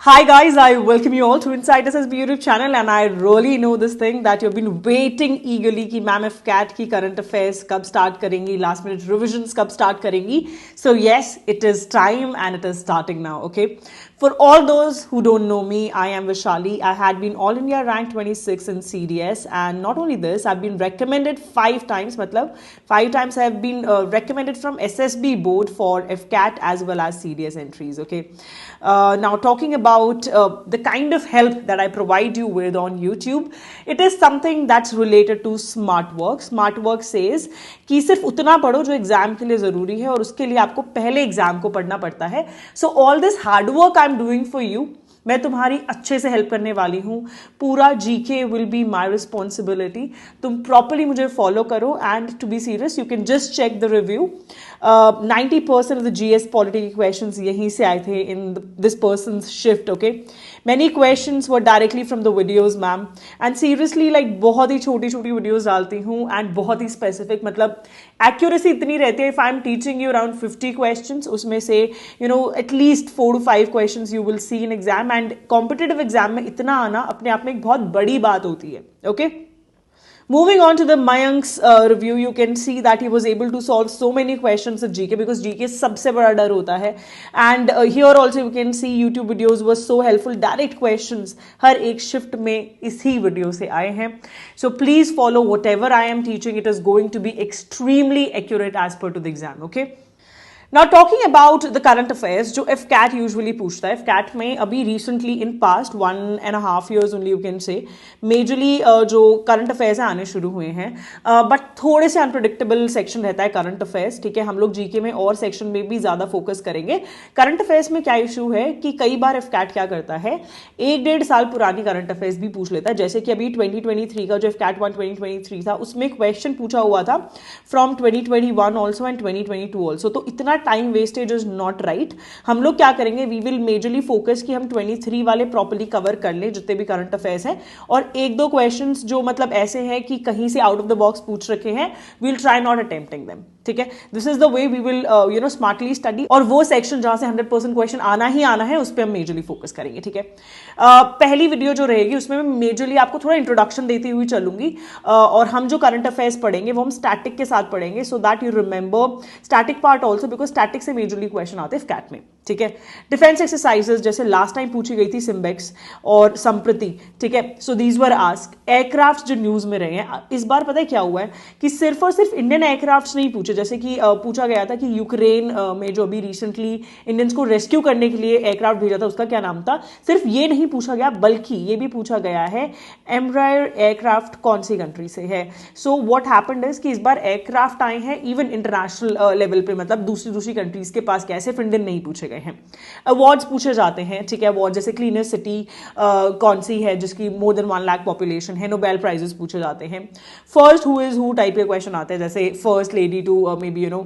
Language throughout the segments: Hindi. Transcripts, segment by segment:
Hi guys, I welcome you all to Inside SSB YouTube channel and I really know this thing that you've been waiting eagerly कि मैम एफ कैट की करंट अफेयर्स कब स्टार्ट करेंगी, लास्ट मिनट रिविजन्स कब स्टार्ट करेंगी. So yes, it is time and it is starting now, okay? For all those who don't know me, I am Vishali. I had been All India Rank 26 in CDS and not only this, I've been recommended 5 times, मतलब 5 times I have been recommended from SSB board for FCAT as well as CDS entries, okay? Now talking about the kind of help that I provide you with on YouTube, it is something that's related to smart work. Smart work says कि सिर्फ उतना पढ़ो जो एग्जाम के लिए जरूरी है और उसके लिए आपको पहले एग्जाम को पढ़ना पड़ता है. So all this hard work I am doing for you, मैं तुम्हारी अच्छे से हेल्प करने वाली हूँ. पूरा GK will be my responsibility. तुम प्रॉपरली मुझे फॉलो करो and to be serious you can just check the review. 90% of the GS polity के क्वेश्चंस यहीं से आए थे in this persons shift. Okay, many questions were directly from the videos ma'am and seriously like बहुत ही छोटी छोटी वीडियोज डालती हूँ एंड बहुत ही स्पेसिफिक, मतलब एक्यूरेसी इतनी रहती है. If I am teaching you around 50 questions, उसमें से you know at least 4 to 5 questions you will see in exam and competitive exam में इतना आना अपने आप में एक बहुत बड़ी बात होती है. Okay, moving on to the Mayank's review, you can see that he was able to solve so many questions of GK because GK सबसे बड़ा डर होता है. And here also you can see YouTube videos were so helpful. Direct questions हर एक shift में इसी वीडियो से आए हैं. So please follow whatever I am teaching. It is going to be extremely accurate as per to the exam. Okay. Now talking about the current affairs, जो FCAT usually पूछता है, FCAT में अभी recently in past 1.5 years only you can say majorly जो current affairs है आने शुरू हुए हैं, but थोड़े से unpredictable section रहता है current affairs. ठीक है, हम लोग GK में और section में भी ज़्यादा focus करेंगे. current affairs में क्या issue है कि कई बार FCAT क्या करता है, 1-1.5 साल पुरानी current affairs भी पूछ लेता है. जैसे कि अभी 2023 का जो FCAT 1 2023 था उसमें क्वेश्चन पूछा हुआ था from 2021 also and 2022 also. तो इतना time wastage is not right. हम लोग क्या करेंगे, वी विल मेजरली फोकस कि हम 23 वाले प्रॉपर्ली कवर कर लें जितने भी करंट अफेयर्स हैं, और 1-2 क्वेश्चंस जो मतलब ऐसे हैं कि कहीं से आउट ऑफ द बॉक्स पूछ रखे हैं, we will try not attempting them. ठीक है, this is the way we will you know smartly study. और वो सेक्शन जहां से 100% क्वेश्चन आना ही आना है उस पर हम मेजरली फोकस करेंगे. ठीक है, पहली वीडियो जो रहेगी उसमें मैं मेजरली आपको थोड़ा इंट्रोडक्शन देती हुई चलूंगी, और हम जो करंट अफेयर्स पढ़ेंगे वो हम स्टैटिक के साथ पढ़ेंगे, so that you remember static part also, because static से मेजरली क्वेश्चन आते हैं कैट में. ठीक है, डिफेंस एक्सरसाइजेस जैसे लास्ट टाइम पूछी गई थी सिम्बेक्स और संप्रति. ठीक है, so these were ask. Aircraft जो न्यूज में रहे हैं इस बार, पता है क्या हुआ है कि सिर्फ और सिर्फ इंडियन एयरक्राफ्ट नहीं पूछे. जैसे कि पूछा गया था कि यूक्रेन में जो अभी रिसेंटली इंडियंस को रेस्क्यू करने के लिए एयरक्राफ्ट भेजा था उसका क्या नाम था, सिर्फ ये नहीं पूछा गया बल्कि ये भी पूछा गया है एम्ब्रायर एयरक्राफ्ट कौन सी कंट्री से है. सो व्हाट हैपेंड इज कि इस बार एयरक्राफ्ट आए हैं इवन इंटरनेशनल लेवल पे, मतलब दूसरी कंट्रीज के पास, कैसे इंडियन नहीं पूछे गए हैं. अवार्ड्स पूछे जाते हैं. ठीक है, अवार्ड जैसे क्लीनर सिटी कौन सी है जिसकी मोर देन 1 लाख पॉपुलेशन है. नोबेल प्राइजेस पूछे जाते हैं. First who is who type के क्वेश्चन आते हैं, जैसे first lady to may be you know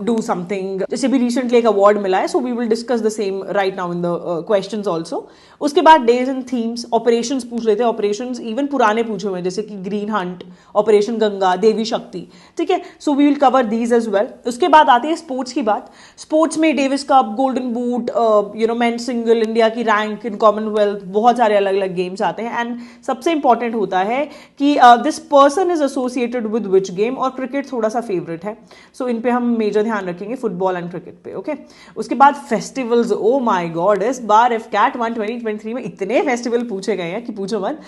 do something. जैसे भी रिसेंटली एक अवार्ड मिला है, so we will discuss the same right now in the questions also. उसके बाद डेज एंड थीम्स, ऑपरेशंस पूछ लेते हैं. ऑपरेशंस इवन पुराने पूछे हुए हैं जैसे कि Green Hunt, operation Ganga, Devi Shakti. ठीक है, so we will cover these as well. उसके बाद आती है स्पोर्ट्स की बात. स्पोर्ट्स में Davis Cup, Golden Boot, you know men single, India की रैंक इन कॉमनवेल्थ, बहुत सारे अलग अलग गेम्स आते हैं. एंड सबसे इंपॉर्टेंट होता है कि this person is associated with which game, और क्रिकेट थोड़ा सा फेवरेट है, सो इन पे हम मेजर ध्यान रखेंगे, फुटबॉल एंड क्रिकेट पे. ओके, उसके बाद फेस्टिवल्स. ओ माय गॉड, इस बार FCAT 1 2023 में इतने फेस्टिवल पूछे गए हैं कि पूछो मत.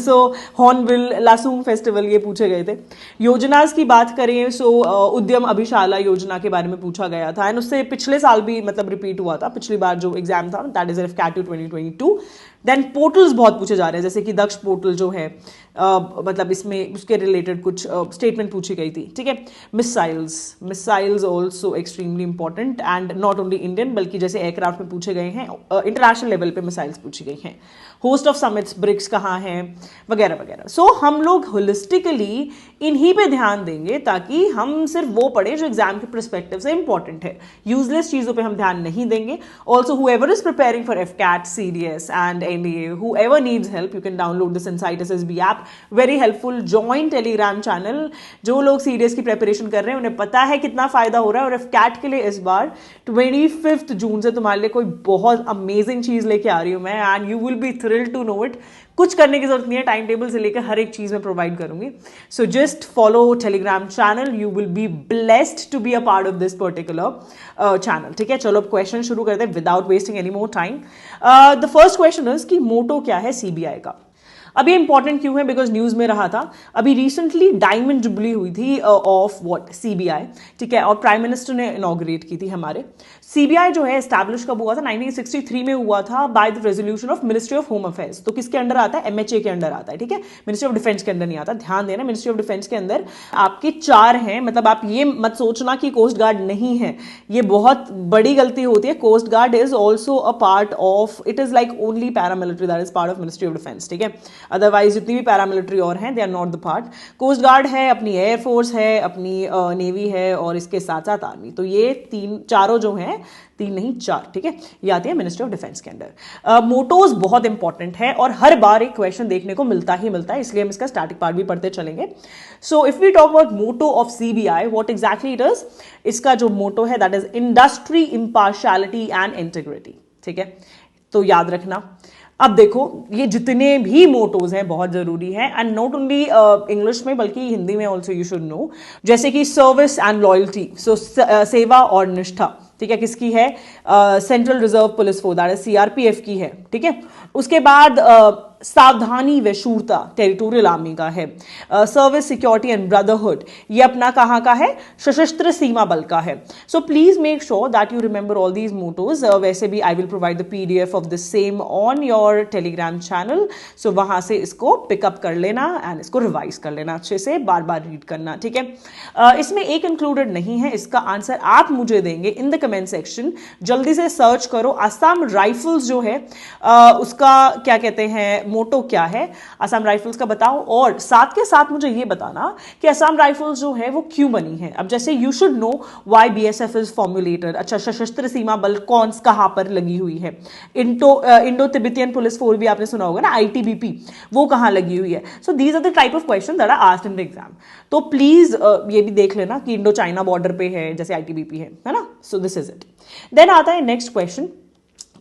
सो हॉर्नबिल, लासूम फेस्टिवल ये पूछे गए थे. योजनास की बात करें, सो उद्यम अभिशाला योजना के बारे में पूछा गया था, एंड उससे पिछले साल भी मतलब रिपीट हुआ था. पिछली बार जो एग्जाम था that is FCAT 2022. Then portals बहुत पूछे जा रहे हैं, जैसे कि दक्ष पोर्टल जो है मतलब इसमें उसके रिलेटेड कुछ स्टेटमेंट पूछी गई थी. ठीक है, missiles also extremely important and not only Indian बल्कि जैसे एयरक्राफ्ट में पूछे गए हैं, इंटरनेशनल लेवल पे मिसाइल्स पूछी गई हैं. होस्ट ऑफ समिट्स, ब्रिक्स कहाँ हैं, वगैरह वगैरह. सो हम लोग होलिस्टिकली इन्हीं पे ध्यान देंगे ताकि हम सिर्फ वो पढ़ें जो एग्जाम के परस्पेक्टिव से इंपॉर्टेंट है. यूजलेस चीजों पे हम ध्यान नहीं देंगे. Also whoever is preparing for FCAT, CDS and NDA, whoever needs help, you can download this Insight SSB app. Very helpful. Join Telegram channel. जो लोग सीडीएस की प्रेपरेशन कर रहे हैं उन्हें पता है कितना फायदा हो रहा है, और कैट के लिए इस बार 25 जून से तुम्हारे लिए कोई बहुत अमेजिंग चीज लेके आ रही हूं मैं, and you will be thrilled to know it. कुछ करने की जरूरत नहीं है, टाइम टेबल से लेकर हर एक चीज में प्रोवाइड करूंगी. So just follow Telegram channel, you will be blessed to be a part of this particular channel. ठीक है, चलो अब क्वेश्चन शुरू करते हैं without wasting any more time. The first question is कि मोटो क्या है सीबीआई का. अब ये इंपॉर्टेंट क्यों है, बिकॉज न्यूज में रहा था अभी रिसेंटली डायमंड जुबली हुई थी ऑफ व्हाट सीबीआई. ठीक है, और प्राइम मिनिस्टर ने इनॉग्रेट की थी हमारे. सीबीआई जो है एस्टैब्लिश कब हुआ था, 1963 में हुआ था by the resolution of ministry of home affairs. तो किसके अंडर आता है, एमएचए के अंडर आता है. ठीक है, मिनिस्ट्री ऑफ डिफेंस के अंदर नहीं आता. ध्यान देना, मिनिस्ट्री ऑफ डिफेंस के अंदर आपके 4 हैं. मतलब आप ये मत सोचना कि कोस्ट गार्ड नहीं है, ये बहुत बड़ी गलती होती है. Coast guard is also a part of, it is like only paramilitary that is part of ministry of defence. ठीक है, अदरवाइज जितनी भी पैरामिलिट्री और हैं they are not the part. Coast guard है, अपनी एयरफोर्स है, अपनी नेवी है, और इसके साथ साथ आर्मी. तो ये चारों जो हैं, 3 नहीं 4. ठीक है, ये आती है मिनिस्ट्री ऑफ डिफेंस के अंडर. मोटोज बहुत इंपॉर्टेंट है और हर बार एक क्वेश्चन देखने को मिलता ही मिलता है, इसलिए हम इसका स्टैटिक पार्ट भी पढ़ते चलेंगे. So if we talk about motto of CBI, what exactly it is, इसका जो मोटो है that is industry, impartiality and integrity. ठीक है, तो याद रखना. अब देखो, ये जितने भी मोटोज हैं बहुत जरूरी है, एंड नॉट ओनली इंग्लिश में बल्कि हिंदी में ऑल्सो यू शुड नो. जैसे कि सर्विस एंड लॉयल्टी, सो सेवा और निष्ठा. ठीक है, किसकी है, central reserve police force that is CRPF की है. ठीक है, उसके बाद सावधानी व शूरता टेरिटोरियल आर्मी का है. सर्विस, सिक्योरिटी एंड ब्रदरहुड, ये अपना कहाँ का है, सशस्त्र सीमा बल का है. So please make sure that you remember all these mottos. वैसे भी I will provide the PDF of the same on your Telegram channel, so वहां से इसको पिकअप कर लेना एंड इसको रिवाइज कर लेना अच्छे से, बार बार रीड करना. ठीक है, इसमें एक इंक्लूडेड नहीं है, इसका आंसर आप मुझे देंगे इन द कमेंट सेक्शन. जल्दी से सर्च करो असम राइफल्स जो है उसका क्या कहते हैं, मोटो क्या है असम राइफल्स का बताओ, और साथ के साथ मुझे ये बताना कि असम राइफल्स जो है वो क्यों बनी है. अब जैसे you should know why BSF is formulated. अच्छा, सशस्त्र सीमा बल कौन कहां पर लगी हुई है. इंडो तिब्बतियन पुलिस फोर्स भी आपने सुना होगा ना, आईटीबीपी, वो कहां लगी हुई है. So these are the type of question that are asked in the exam. तो प्लीज ये भी देख लेना कि इंडो चाइना बॉर्डर पे है जैसे आईटीबीपी है ना. So this is it. Then आता है नेक्स्ट क्वेश्चन,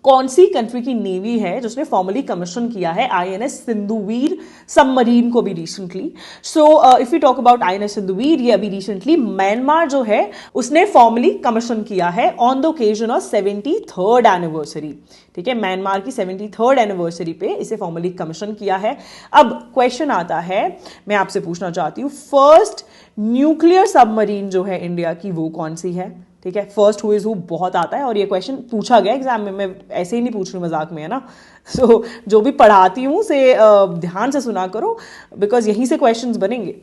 कौन सी कंट्री की नेवी है जिसने फॉर्मली कमीशन किया है आईएनएस सिंधुवीर सबमरीन को भी recently. So if you talk about INS Sindhuvir, ये अभी रिसेंटली म्यांमार जो है उसने फॉर्मली कमीशन किया है on the occasion of 73rd anniversary. ठीक है, म्यांमार की 73rd एनिवर्सरी पे इसे फॉर्मली कमीशन किया है. अब क्वेश्चन आता है, मैं आपसे पूछना चाहती हूँ, फर्स्ट न्यूक्लियर सबमरीन जो है इंडिया की वो कौन सी है. ठीक है, फर्स्ट हु इज हु बहुत आता है और ये क्वेश्चन पूछा गया एग्जाम में, मैं ऐसे ही नहीं पूछ रही मजाक में, है ना. सो जो भी पढ़ाती हूँ से ध्यान से सुना करो, बिकॉज यहीं से क्वेश्चंस बनेंगे.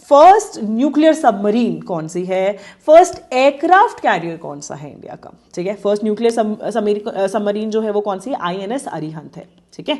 फर्स्ट न्यूक्लियर सबमरीन कौन सी है, फर्स्ट एयरक्राफ्ट कैरियर कौन सा है इंडिया का. ठीक है, फर्स्ट न्यूक्लियर सबमरीन जो है वो कौन सी है, आईएनएस अरिहंत है. ठीक है,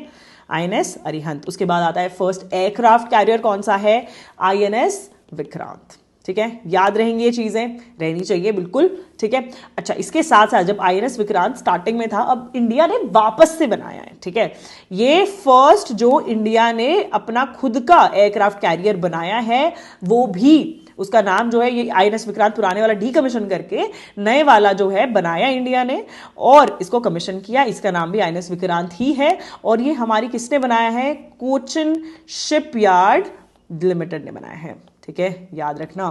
आईएनएस अरिहंत. उसके बाद आता है फर्स्ट एयरक्राफ्ट कैरियर कौन सा है, आईएनएस विक्रांत. ठीक है, याद रहेंगी ये चीजें, रहनी चाहिए बिल्कुल. ठीक है, अच्छा, इसके साथ साथ जब आईएनएस विक्रांत स्टार्टिंग में था, अब इंडिया ने वापस से बनाया है. ठीक है, ये फर्स्ट जो इंडिया ने अपना खुद का एयरक्राफ्ट कैरियर बनाया है, वो भी उसका नाम जो है ये आईएनएस विक्रांत, पुराने वाला डीकमीशन करके नए वाला जो है बनाया इंडिया ने और इसको कमीशन किया. इसका नाम भी आईएनएस विक्रांत ही है और ये हमारी किसने बनाया है, कोचिन शिपयार्ड लिमिटेड ने बनाया है. ठीक है, याद रखना.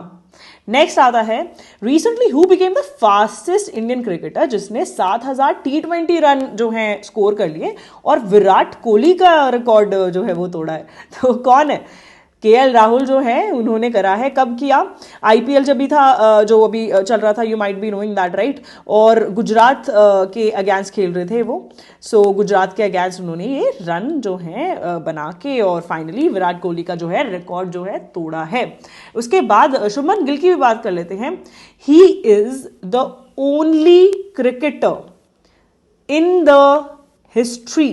नेक्स्ट आता है, recently who became the fastest Indian cricketer जिसने 7000 T20 रन जो है स्कोर कर लिए और विराट कोहली का रिकॉर्ड जो है वो तोड़ा है. तो कौन है, केएल राहुल जो है उन्होंने करा है. कब किया, आईपीएल जब भी था जो अभी चल रहा था, you might be knowing that right, और गुजरात के अगेंस्ट खेल रहे थे वो. सो गुजरात के अगेंस्ट उन्होंने ये रन जो है बना के और फाइनली विराट कोहली का जो है रिकॉर्ड जो है तोड़ा है. उसके बाद शुभमन गिल की भी बात कर लेते हैं. He is the only cricketer in the history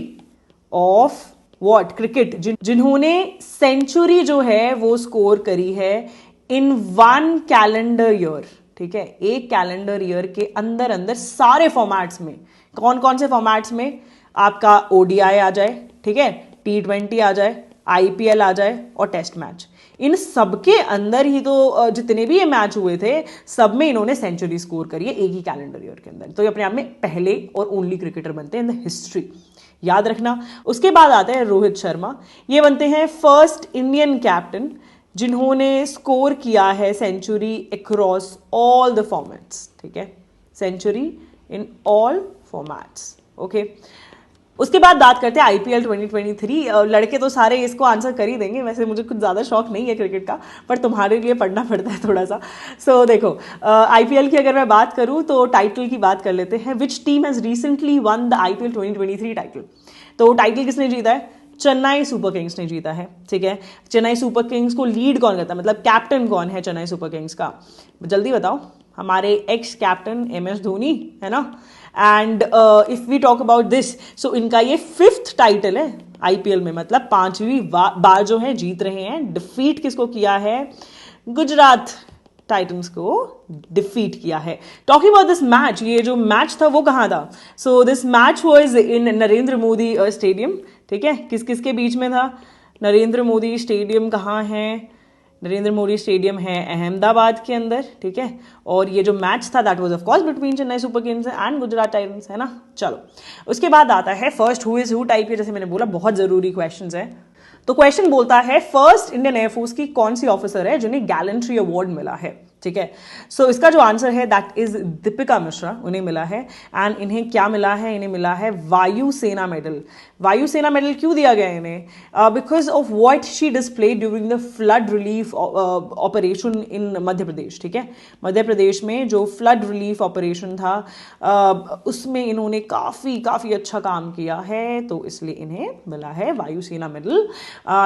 of what cricket जिन्होंने सेंचुरी जो है वो स्कोर करी है इन 1 कैलेंडर ईयर. ठीक है, एक कैलेंडर ईयर के अंदर अंदर सारे फॉर्मेट्स में. कौन कौन से फॉर्मेट्स में, आपका ओडीआई आ जाए, ठीक है, T20 आ जाए, IPL आ जाए और टेस्ट मैच, इन सबके अंदर ही तो जितने भी ये मैच हुए थे सब में इन्होंने सेंचुरी स्कोर करी है एक ही कैलेंडर ईयर के अंदर। तो ये अपने आप में पहले और ओनली क्रिकेटर बनते हैं इन द हिस्ट्री, याद रखना। उसके बाद आते हैं रोहित शर्मा, ये बनते हैं फर्स्ट इंडियन कैप्टन जिन्होंने स्कोर किया है century across all the formats, ठीक है, century in all formats, okay. उसके बाद बात करते हैं IPL 2023। लड़के तो सारे इसको आंसर कर ही देंगे, वैसे मुझे कुछ ज़्यादा शौक नहीं है क्रिकेट का, पर तुम्हारे लिए पढ़ना पड़ता है थोड़ा सा। सो देखो, IPL की अगर मैं बात करूँ तो टाइटल की बात कर लेते हैं। Which team has recently one the IPL 2023 title? तो टाइटल किसने जीता है? चेन्नई सुपर किंग्स ने जीता है, ठीक है। चेन्नई सुपर किंग्स को लीड कौन करता है, मतलब कैप्टन कौन है चेन्नई सुपर किंग्स का? जल्दी बताओ। हमारे एक्स कैप्टन MS धोनी, है ना। And if we talk about this, so इनका ये 5th टाइटल है IPL में, मतलब 5वीं बार जो है जीत रहे हैं। डिफीट किसको किया है? गुजरात टाइटंस को डिफीट किया है। टॉकिंग अबाउट दिस मैच, ये जो मैच था वो कहाँ था? So this match was in Narendra Modi stadium, ठीक है। किस किस के बीच में था? नरेंद्र मोदी स्टेडियम कहाँ है? नरेंद्र मोदी स्टेडियम है अहमदाबाद के अंदर, ठीक है। और ये जो मैच था that was of course between Chennai super Kings and Gujarat Titans, है ना। चलो, उसके बाद आता है first who is who type के, जैसे मैंने बोला बहुत जरूरी क्वेश्चंस है। तो क्वेश्चन बोलता है फर्स्ट इंडियन एयरफोर्स की कौन सी ऑफिसर है जिन्हें गैलेंट्री अवार्ड मिला है, ठीक है। सो इसका जो आंसर है दैट इज दीपिका मिश्रा, उन्हें मिला है। एंड इन्हें क्या मिला है? इन्हें मिला है वायुसेना मेडल। वायुसेना मेडल क्यों दिया गया इन्हें? Because of what she display during the flood relief operation in Madhya Pradesh, ठीक है। मध्य प्रदेश में जो फ्लड रिलीफ ऑपरेशन था उसमें इन्होंने काफ़ी अच्छा काम किया है, तो इसलिए इन्हें मिला है वायुसेना मेडल।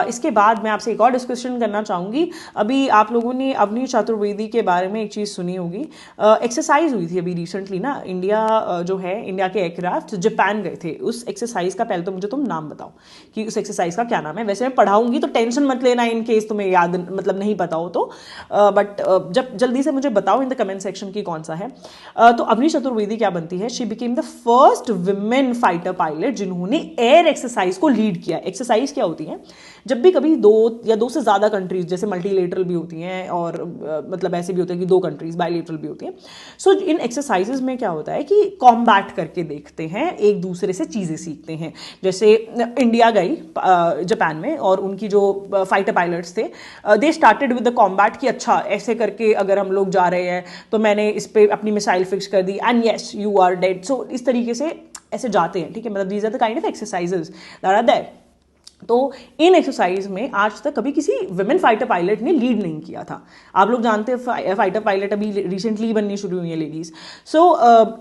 इसके बाद मैं आपसे एक और डिस्कशन करना चाहूँगी। अभी आप लोगों ने अवनीश चतुर्वेदी के बारे में एक चीज़ सुनी होगी। एक्सरसाइज हुई थी अभी रिसेंटली ना, इंडिया जो है, इंडिया के एयरक्राफ्ट जापान गए थे। उस एक्सरसाइज का पहले तो मुझे तुम नाम बताओ कि उस एक्सरसाइज का क्या नाम है। वैसे मैं पढ़ाऊंगी तो टेंशन मत लेना इन केस तुम्हें याद मतलब नहीं पता हो तो, बट जब जल्दी से मुझे बताओ इन द कमेंट सेक्शन की कौन सा है। तो अवनीश चतुर्वेदी क्या बनती है? She became the first women fighter pilot जिन्होंने एयर एक्सरसाइज को लीड किया। एक्सरसाइज क्या होती है? जब भी कभी दो से ज़्यादा कंट्रीज, जैसे मल्टीलेटरल भी होती हैं और मतलब ऐसे भी होता है कि 2 कंट्रीज, बायलेटरल भी होती हैं। सो इन एक्सरसाइजेज में क्या होता है कि कॉम्बैट करके देखते हैं, एक दूसरे से चीज़ें सीखते हैं। जैसे इंडिया गई जापान में और उनकी जो फाइटर पायलट्स थे, they started with the combat कि अच्छा ऐसे करके अगर हम लोग जा रहे हैं तो मैंने इस पर अपनी मिसाइल फिक्स कर दी and yes you are dead. So इस तरीके से ऐसे जाते हैं, ठीक है। मतलब these are the kind of exercises that are there. तो इन एक्सरसाइज में आज तक कभी किसी विमेन फाइटर पायलट ने लीड नहीं किया था। आप लोग जानते हैं फाइटर पायलट अभी रिसेंटली बननी शुरू हुई है लेडीज। सो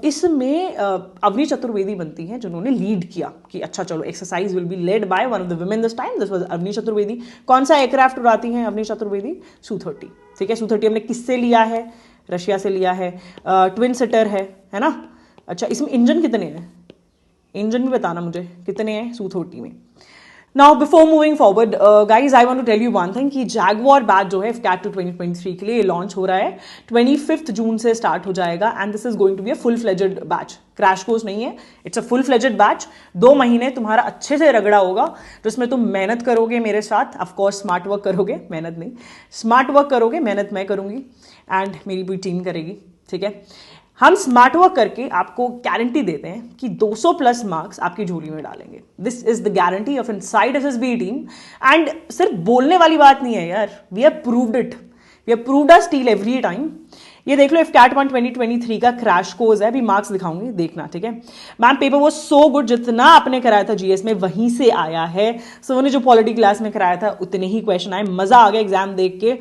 इसमें अवनी चतुर्वेदी बनती हैं जिन्होंने लीड किया कि अच्छा चलो exercise will be led by one of the women this time, this was Avani Chaturvedi. कौन सा एयरक्राफ्ट उड़ाती हैं अवनी चतुर्वेदी? Su-30, ठीक है। Su-30 हमने किससे लिया है? रशिया से लिया है। ट्विन सीटर है ना। अच्छा, इसमें इंजन कितने हैं? इंजन भी बताना मुझे कितने हैं Su-30 में। Now before moving forward guys, I want to tell you one thing कि जैगवार बैच जो है FCAT 2023 के लिए लॉन्च हो रहा है। 25 जून से स्टार्ट हो जाएगा and this is going to be a full fledged batch, crash course नहीं है, it's a full fledged batch. 2 महीने तुम्हारा अच्छे से रगड़ा होगा, तो इसमें तुम मेहनत करोगे मेरे साथ, ऑफकोर्स स्मार्ट वर्क करोगे, मेहनत नहीं, स्मार्ट वर्क करोगे, मेहनत मैं करूंगी एंड मेरी पूरी टीम करेगी, ठीक है। हम स्मार्ट वर्क करके आपको गारंटी देते हैं कि 200+ मार्क्स आपकी झोली में डालेंगे। This is the guarantee of inside SSB team. And सिर्फ बोलने वाली बात नहीं है यार, we have proved it, we have proved our steel every time. ये देख लो FCAT 1 2023 का क्रैश कोर्स है, अभी मार्क्स दिखाऊंगी, देखना, ठीक है। मैम पेपर वो सो गुड, जितना आपने कराया था GS में वहीं से आया है। सो ने जो पॉलिटी क्लास में कराया था उतने ही क्वेश्चन आए, मजा आ गया एग्जाम देख के।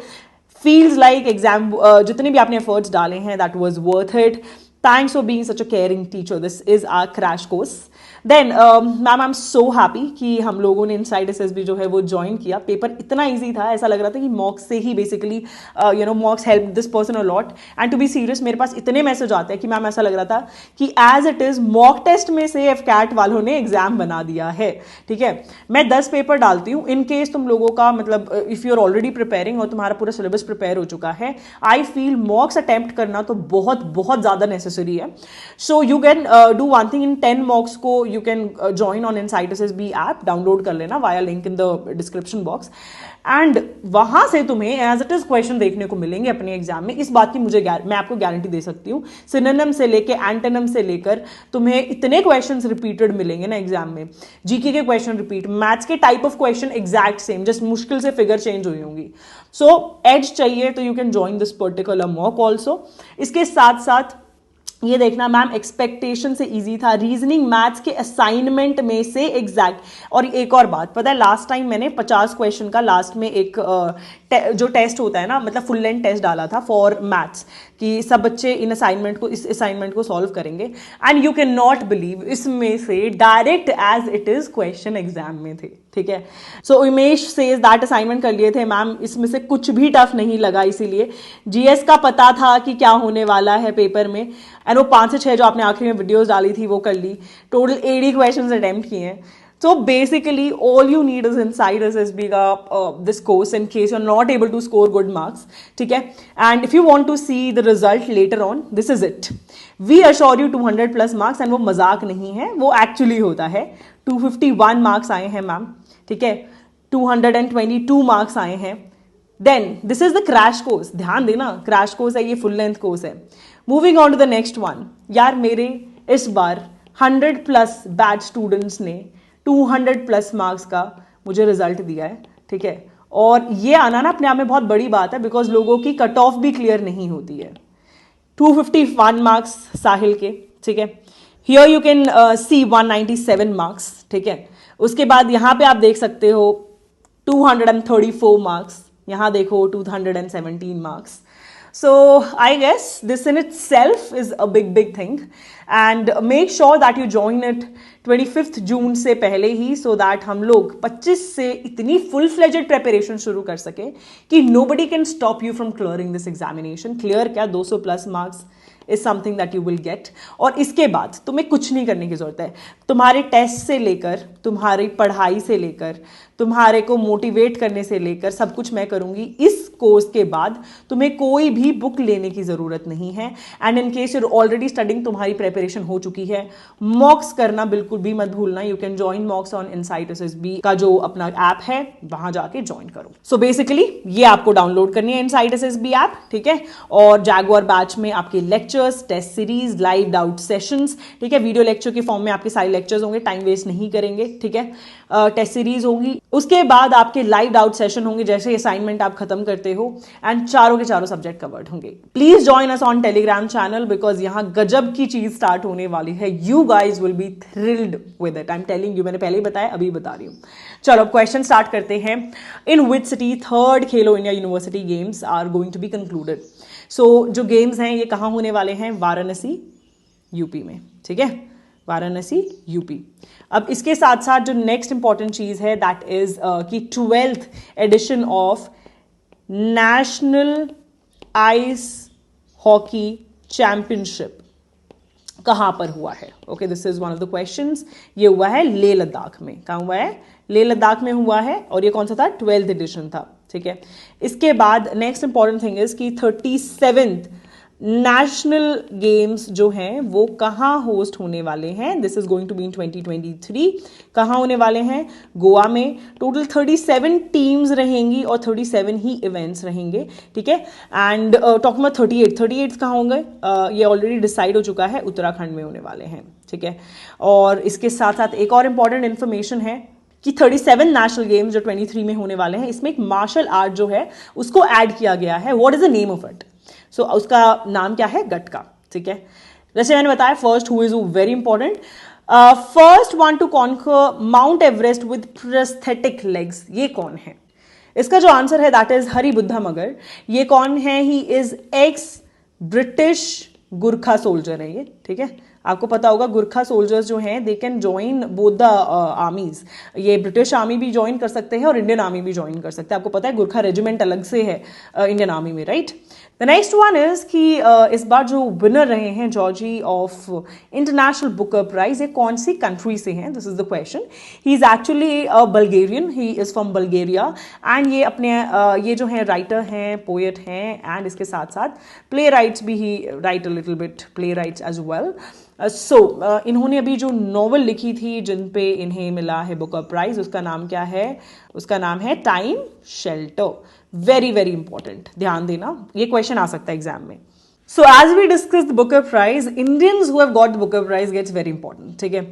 फील्स लाइक एग्जाम जितने भी आपने एफर्ट्स डाले हैं that was worth it. Thanks for being such a caring teacher. This is our crash course. Then, ma'am I am so happy कि हम लोगों ने इनसाइड SSB जो है वो ज्वाइन किया। पेपर इतना इजी था, ऐसा लग रहा था कि मॉक्स से ही basically mocks help this person a lot. And to be serious, मेरे पास इतने मैसेज आते हैं कि मैम ऐसा लग रहा था कि as it is mock test में से FCAT वालों ने एग्जाम बना दिया है, ठीक है। मैं 10 पेपर डालती हूँ इन केस तुम लोगों का मतलब if you are already preparing और तुम्हारा पूरा सिलेबस प्रिपेयर हो चुका है, आई फील मॉक्स अटेम्प्ट करना तो बहुत बहुत ज्यादा नेसेसरी नेसेसरी है. So you can do one thing, in 10 mocks को you can join on insight SSB app, download कर लेना via link in the description box. And वहां से तुम्हें एज इट इज क्वेश्चन देखने को मिलेंगे अपने एग्जाम में. इस बात की मैं आपको गारंटी दे सकती हूँ. सिनोनिम से लेके एंटोनिम से लेकर तुम्हें इतने क्वेश्चंस रिपीटेड मिलेंगे ना एग्जाम में. जीके के क्वेश्चन रिपीट, मैथ्स के type of question exact same, just मुश्किल से फिगर चेंज हुई होंगी. सो एज चाहिए तो you can join this particular mock also. इसके साथ साथ ये देखना मैम, एक्सपेक्टेशन से इजी था. रीजनिंग मैथ्स के असाइनमेंट में से एग्जैक्ट. और एक और बात पता है, लास्ट टाइम मैंने 50 क्वेश्चन का लास्ट में एक जो टेस्ट होता है ना, मतलब फुल लेंथ टेस्ट डाला था फॉर मैथ्स, कि सब बच्चे इस असाइनमेंट को सॉल्व करेंगे. And you can not believe, इसमें से direct as it is question exam में थे. ठीक है. सो उमेश सेज दैट असाइनमेंट कर लिए थे मैम, इसमें से कुछ भी टफ नहीं लगा. इसीलिए जीएस का पता था कि क्या होने वाला है पेपर में, एंड वो 5 से 6 जो आपने आखिरी में वीडियोस डाली थी वो कर ली. टोटल 80 क्वेश्चंस अटेम्प्ट किए हैं. So basically all you need is inside SSB का this course in case you're not able to score good marks. ठीक है. And if you want to see the result later on, this is it. We assure you 200 plus marks, and वो मजाक नहीं है, वो actually होता है. 251 marks आए हैं मैम. ठीक है. 222 marks आए हैं. Then this is the crash course. ध्यान देना, crash course है, ये full length course है. Moving on to the next one. यार मेरे इस बार 100 plus batch students ने 200 प्लस मार्क्स का मुझे रिजल्ट दिया है. ठीक है. और ये आना ना अपने आप में बहुत बड़ी बात है, बिकॉज लोगों की कट ऑफ भी क्लियर नहीं होती है. 251 मार्क्स साहिल के. ठीक है. Here you can see 197 marks. ठीक है. उसके बाद यहां पे आप देख सकते हो 234 मार्क्स. यहां देखो 217 marks. So I guess this in itself is a big thing, and make sure that you join it 25th जून से पहले ही, so that हम लोग 25 से इतनी full fledged preparation शुरू कर सके कि nobody can stop you from clearing this examination. Clear क्या 200 plus marks is something that you will get. और इसके बाद तुम्हें कुछ नहीं करने की जरूरत है. तुम्हारे टेस्ट से लेकर, तुम्हारी पढ़ाई से लेकर, तुम्हारे को मोटिवेट करने से लेकर सब कुछ मैं करूंगी. इस कोर्स के बाद तुम्हें कोई भी बुक लेने की जरूरत नहीं है. And in case you're already studying, तुम्हारी प्रेपरेशन हो चुकी है, मॉक्स करना बिल्कुल भी मत भूलना. You can join mocks on insight SSB का जो अपना ऐप है, वहां जाके ज्वाइन करो. सो बेसिकली ये आपको डाउनलोड करनी है इनसाइट SSB ऐप. ठीक है. और जैगुआर बैच में आपके lectures, test series, live doubt sessions. ठीक है. वीडियो लेक्चर के फॉर्म में आपके सारे लेक्चर्स होंगे, टाइम वेस्ट नहीं करेंगे. ठीक है. टेस्ट सीरीज होगी, उसके बाद आपके लाइव डाउट सेशन होंगे जैसे असाइनमेंट आप खत्म करते हो, एंड चारों के चारों सब्जेक्ट कवर्ड होंगे. Please join us on Telegram channel, because यहां गजब की चीज स्टार्ट होने वाली है. You guys will be thrilled with it. I am telling you. मैंने पहले ही बताया, अभी बता रही हूं. चलो अब क्वेश्चन स्टार्ट करते हैं. इन विच city 3rd Khelo India university games are going to be concluded. So जो गेम्स हैं ये कहां होने वाले हैं? वाराणसी, यूपी में. ठीक है. वाराणसी, यूपी. अब इसके साथ साथ जो नेक्स्ट इंपॉर्टेंट चीज है दैट इज कि 12th edition of national ice hockey championship कहां पर हुआ है? Okay, this is one of the questions. ये हुआ है लेह लद्दाख में. कहां हुआ है? लेह लद्दाख में हुआ है. और ये कौन सा था? 12th एडिशन था. ठीक है. इसके बाद नेक्स्ट इंपॉर्टेंट थिंग इज कि 37th नेशनल गेम्स जो हैं वो कहाँ होस्ट होने वाले हैं? This is going to be in 2023. कहाँ होने वाले हैं? गोवा में. टोटल 37 टीम्स रहेंगी और 37 ही इवेंट्स रहेंगे. ठीक है. एंड टॉकिंग अबाउट 38 कहाँ होंगे? ये ऑलरेडी डिसाइड हो चुका है, उत्तराखंड में होने वाले हैं. ठीक है. और इसके साथ साथ एक और इंपॉर्टेंट इन्फॉर्मेशन है कि 37 नेशनल गेम्स जो 23 में होने वाले हैं, इसमें एक मार्शल आर्ट जो है उसको ऐड किया गया है. What is the name of it? So उसका नाम क्या है? गटका. ठीक है. जैसे मैंने बताया, first who is very important, first one two conquer mount Everest with prosthetic legs. ये कौन है? इसका जो आंसर है दैट इज हरिबुद्धा मगर. ये कौन है? He is x British Gurkha soldier है ये. ठीक है. आपको पता होगा गुरखा सोल्जर्स जो हैं they can join both the armies. ये ब्रिटिश आर्मी भी ज्वाइन कर सकते हैं और इंडियन आर्मी भी ज्वाइन कर सकते हैं. आपको पता है गुरखा रेजिमेंट अलग से है इंडियन आर्मी में, right? The next one is कि इस बार जो विनर रहे हैं Georgi of international Booker prize, ये कौन सी कंट्री से हैं? This is the question. He is actually Bulgarian, he is from Bulgaria and ये अपने ये जो हैं राइटर हैं, पोएट हैं एंड इसके साथ साथ प्ले राइट्स भी he write a little bit playwrights as well. इन्होंने अभी जो नॉवल लिखी थी जिन पे इन्हें मिला है बुकर प्राइज, उसका नाम क्या है? उसका नाम है time shelter. Very very important, ध्यान देना, ये क्वेश्चन आ सकता है एग्जाम में. So as we discussed the Booker Prize, Indians who have got the Booker Prize gets very important. ठीक है.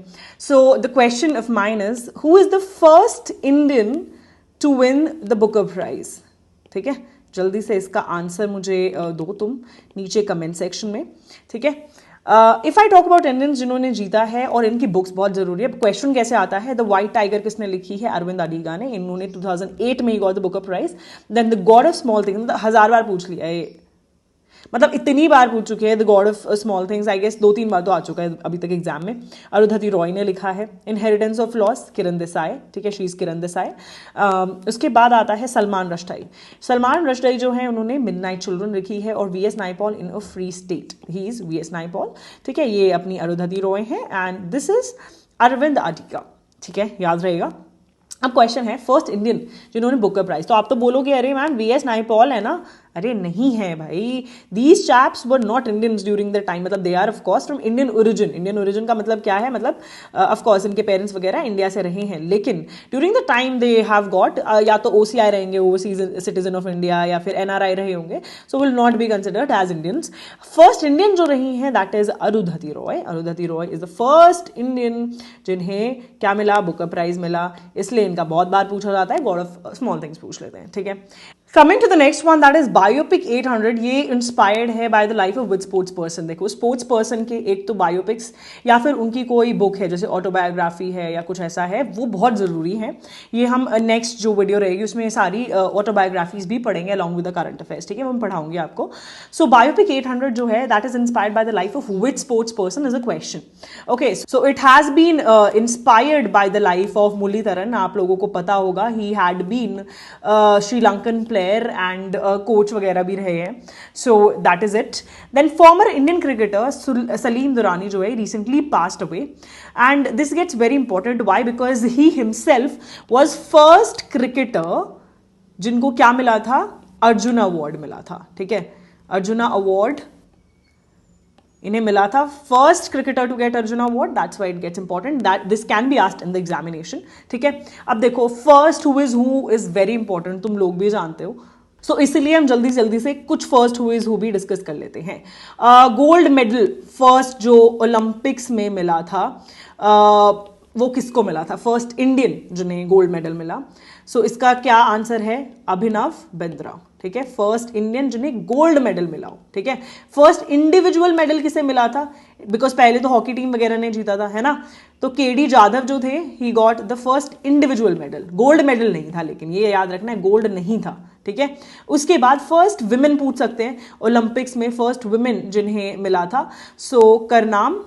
So the question of mine is, who is the first Indian to win the Booker Prize? ठीक है, जल्दी से इसका आंसर मुझे दो तुम नीचे कमेंट सेक्शन में. ठीक है. If I talk about Indians जिन्होंने जीता है, और इनकी बुक्स बहुत जरूरी है. क्वेश्चन कैसे आता है? द व्हाइट टाइगर किसने लिखी है? अरविंद अडिगा ने. इन्होंने 2008 में he got the Booker prize. Then the God of Small Things, मतलब 1000 बार पूछ लिया है, मतलब इतनी बार पूछ चुके हैं. The God of Small Things I guess 2-3 बार तो आ चुका है अभी तक एग्जाम में. अरुंधति रॉय ने लिखा है. Inheritance of loss, Kiran Desai. ठीक है, शी इज किरण देसाई. उसके बाद आता है सलमान रश्दी. सलमान रश्दी जो है उन्होंने मिडनाइट चिल्ड्रन लिखी है, और V S. Naipaul in a free state, he is V S. Naipaul. ठीक है, ये अपनी अरुंधति रॉय है and this is Aravind Adiga. ठीक है, याद रहेगा. अब क्वेश्चन है फर्स्ट इंडियन जिन्होंने बुकर प्राइज. तो आप तो बोलोगे अरे मैम वी.एस. नायपॉल है ना. अरे नहीं है भाई, these chaps were not Indians during the time, मतलब they are of course from Indian origin. Indian origin का मतलब क्या है? मतलब ऑफ कोर्स इनके पेरेंट्स वगैरह इंडिया से रहे हैं, लेकिन during the time they have got या तो OCI रहेंगे, ओवरसीज सिटीजन ऑफ इंडिया, या फिर NRI रहे होंगे, so will not be considered as Indians. First Indian जो रही हैं that is Arundhati Roy. Arundhati Roy is the first Indian जिन्हें क्या मिला? बुकर प्राइज मिला. इसलिए इनका बहुत बार पूछा जाता है. गॉड ऑफ स्मॉल थिंग्स पूछ लेते हैं. ठीक है. Coming to the next one, that is Biopic 800. ये इंस्पायर्ड है bye the life of which sports person. देखो, स्पोर्ट्स पर्सन के एक तो बायोपिक्स या फिर उनकी कोई बुक है, जैसे ऑटोबायोग्राफी है या कुछ ऐसा है, वो बहुत ज़रूरी है. ये हम नेक्स्ट जो वीडियो रहेगी उसमें सारी ऑटोबायोग्राफीज भी पढ़ेंगे along with the current affairs. ठीक है, मैं पढ़ाऊंगी आपको. सो बायोपिक 800 जो है that is inspired by the life of which sports person is a question. Okay, so it has been inspired by the life of Muralidharan. आप लोगों को पता होगा, he had been Sri Lankan and coach वगैरह भी रहे हैं. So that is it. Then former Indian cricketer Salim Durani जो है recently passed away, and this gets very important. Why? Because he himself was first cricketer जिनको क्या मिला था? अर्जुना अवार्ड मिला था. ठीक है, अर्जुना अवार्ड इन्हें मिला था. First cricketer to get Arjuna award. That's why it gets important, that this can be asked in the examination. ठीक है. अब देखो, first who is very important, तुम लोग भी जानते हो. सो इसलिए हम जल्दी जल्दी से कुछ फर्स्ट हु इज हु भी डिस्कस कर लेते हैं. गोल्ड मेडल फर्स्ट जो ओलंपिक्स में मिला था, वो किसको मिला था? फर्स्ट इंडियन जिन्हें गोल्ड मेडल मिला. सो इसका क्या आंसर है? अभिनव बिंद्रा. ठीक है, फर्स्ट इंडियन जिन्हें गोल्ड मेडल मिला हो. ठीक है. फर्स्ट इंडिविजुअल मेडल किसे मिला था? बिकॉज पहले तो हॉकी टीम वगैरह ने जीता था, है ना. तो KD जाधव जो थे, ही got the first individual medal. Gold medal नहीं था, लेकिन ये याद रखना है, गोल्ड नहीं था. ठीक है. उसके बाद फर्स्ट विमेन पूछ सकते हैं ओलंपिक्स में, फर्स्ट विमेन जिन्हें मिला था. सो करनाम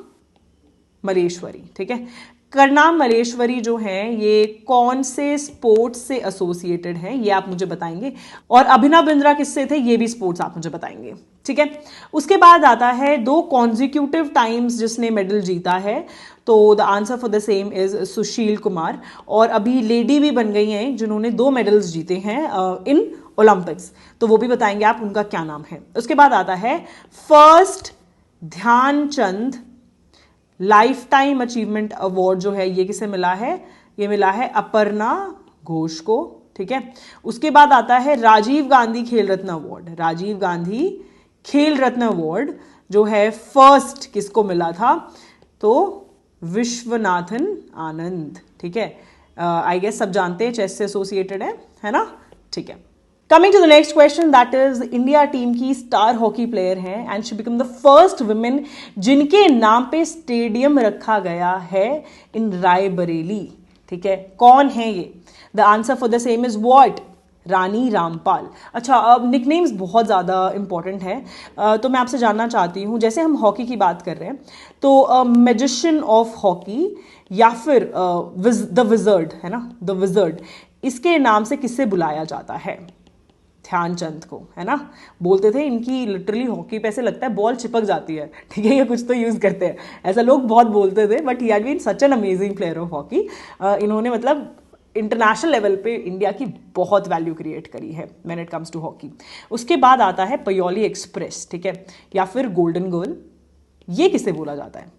मलेश्वरी. ठीक है. करनाम मलेश्वरी जो हैं ये कौन से स्पोर्ट्स से एसोसिएटेड हैं, ये आप मुझे बताएंगे. और अभिनव बिंद्रा किससे थे, ये भी स्पोर्ट्स आप मुझे बताएंगे. ठीक है. उसके बाद आता है 2 कॉन्जिक्यूटिव टाइम्स जिसने मेडल जीता है. तो the answer for the same is Sushil Kumar. और अभी लेडी भी बन गई हैं जिन्होंने 2 मेडल्स जीते हैं इन ओलंपिक्स. तो वो भी बताएंगे आप, उनका क्या नाम है. उसके बाद आता है first Dhyanchand lifetime achievement award जो है, ये किसे मिला है? ये मिला है अपर्णा घोष को. ठीक है. उसके बाद आता है राजीव गांधी खेल रत्न अवार्ड. राजीव गांधी खेल रत्न अवार्ड जो है फर्स्ट किसको मिला था? तो विश्वनाथन आनंद. ठीक है. आई गेस सब जानते हैं, चेस से एसोसिएटेड है ना. ठीक है. Coming to the next question, that is India team की स्टार हॉकी प्लेयर हैं and she become the first women जिनके नाम पे स्टेडियम रखा गया है इन रायबरेली. ठीक है. कौन है ये? The answer for the same is what? Rani Rampal. अच्छा, अब निकनेम्स बहुत ज़्यादा इंपॉर्टेंट है. तो मैं आपसे जानना चाहती हूँ, जैसे हम हॉकी की बात कर रहे हैं, तो मैजिशियन ऑफ हॉकी या फिर द विजर्ड, है ना, द विजर्ड, इसके नाम से किससे बुलाया जाता है? ध्यानचंद को, है ना। बोलते थे इनकी लिटरली हॉकी पे ऐसे लगता है बॉल चिपक जाती है, ठीक है, ये कुछ तो यूज़ करते हैं, ऐसा लोग बहुत बोलते थे, but he had been such an amazing player of hockey. इन्होंने मतलब इंटरनेशनल लेवल पे इंडिया की बहुत वैल्यू क्रिएट करी है when it comes to hockey. उसके बाद आता है पयोली एक्सप्रेस, ठीक है, या फिर गोल्डन गर्ल, ये किसे बोला जाता है?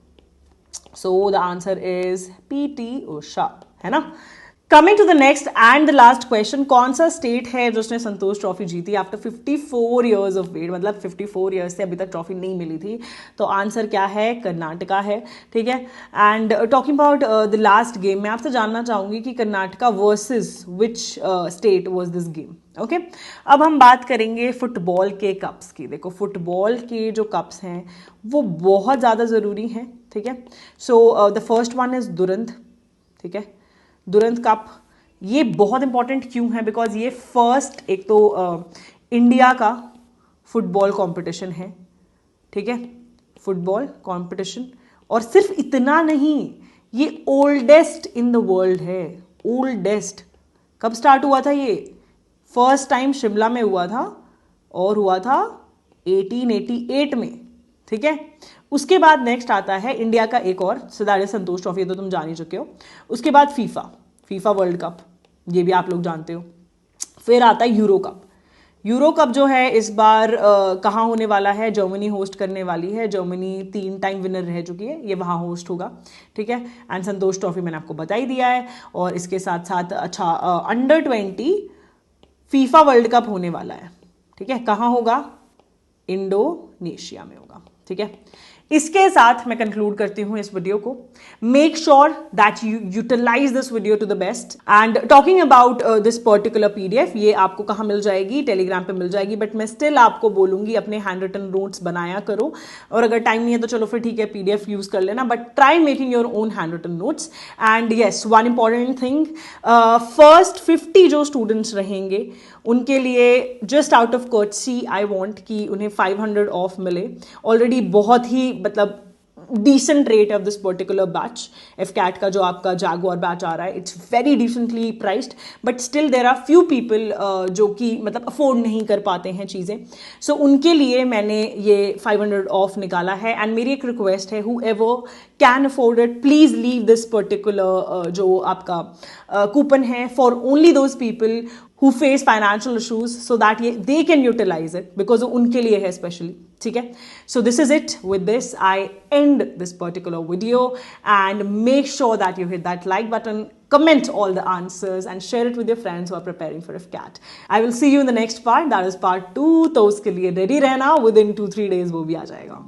So the answer is PT Usha, है ना। Coming to the next and the last question, कौन सा स्टेट है जिसने संतोष ट्रॉफी जीती आफ्टर 54 ईयर्स ऑफ वेट, मतलब 54 ईयर्स से अभी तक ट्रॉफी नहीं मिली थी। तो आंसर क्या है? कर्नाटका है, ठीक है। And talking about the last game, मैं आपसे जानना चाहूंगी कि Karnataka versus which state was this game, okay. अब हम बात करेंगे फुटबॉल के कप्स की। देखो फुटबॉल के जो कप्स हैं वो बहुत ज़्यादा ज़रूरी हैं, ठीक है। So the first one is Durand, ठीक है, दुरंत कप। ये बहुत इंपॉर्टेंट क्यों है? बिकॉज ये फर्स्ट एक तो इंडिया का फुटबॉल कंपटीशन है, ठीक है, फुटबॉल कंपटीशन। और सिर्फ इतना नहीं, ये ओल्डेस्ट इन द वर्ल्ड है, ओल्डेस्ट। कब स्टार्ट हुआ था ये? फर्स्ट टाइम शिमला में हुआ था और हुआ था 1888 में, ठीक है। उसके बाद नेक्स्ट आता है इंडिया का एक और, सो दैट इज संतोष ट्रॉफी, तो तुम जान ही चुके हो। उसके बाद फीफा वर्ल्ड कप, ये भी आप लोग जानते हो। फिर आता है यूरो कप। यूरो कप जो है इस बार कहाँ होने वाला है? जर्मनी होस्ट करने वाली है। जर्मनी 3 टाइम विनर रह चुकी है, ये वहाँ होस्ट होगा, ठीक है। एंड संतोष ट्रॉफी मैंने आपको बता ही दिया है। और इसके साथ साथ अच्छा अंडर 20 फीफा वर्ल्ड कप होने वाला है, ठीक है। कहाँ होगा? इंडोनेशिया में होगा, ठीक है। इसके साथ मैं कंक्लूड करती हूं इस वीडियो को। Make sure that you utilize this video to the best. And talking about this particular PDF, ये आपको कहाँ मिल जाएगी? टेलीग्राम पे मिल जाएगी, बट मैं स्टिल आपको बोलूंगी अपने हैंड रिटन नोट्स बनाया करो। और अगर टाइम नहीं है तो चलो फिर ठीक है, पीडीएफ यूज कर लेना, but try making your own hand written notes. And yes, one important thing, first 50 जो स्टूडेंट्स रहेंगे उनके लिए just out of courtesy I want कि उन्हें 500 ऑफ मिले। ऑलरेडी बहुत ही मतलब decent rate of this particular batch. AFCAT का जो आपका जैगुआर बैच आ रहा है, it's very decently priced, but still there are few people जो कि मतलब अफोर्ड नहीं कर पाते हैं चीज़ें। सो उनके लिए मैंने ये 500 ऑफ निकाला है। एंड मेरी एक रिक्वेस्ट है, who ever can afford it, please leave this particular जो आपका कूपन है for only those people who face financial issues, so that they can utilize it, because उनके लिए है specially, ठीक है। So this is it. With this I end this particular video, and make sure that you hit that like button, comment all the answers and share it with your friends who are preparing for IFCAT. I will see you in the next part, that is part 2। तो उसके लिए ready रहना, within 2-3 days वो भी आ जाएगा।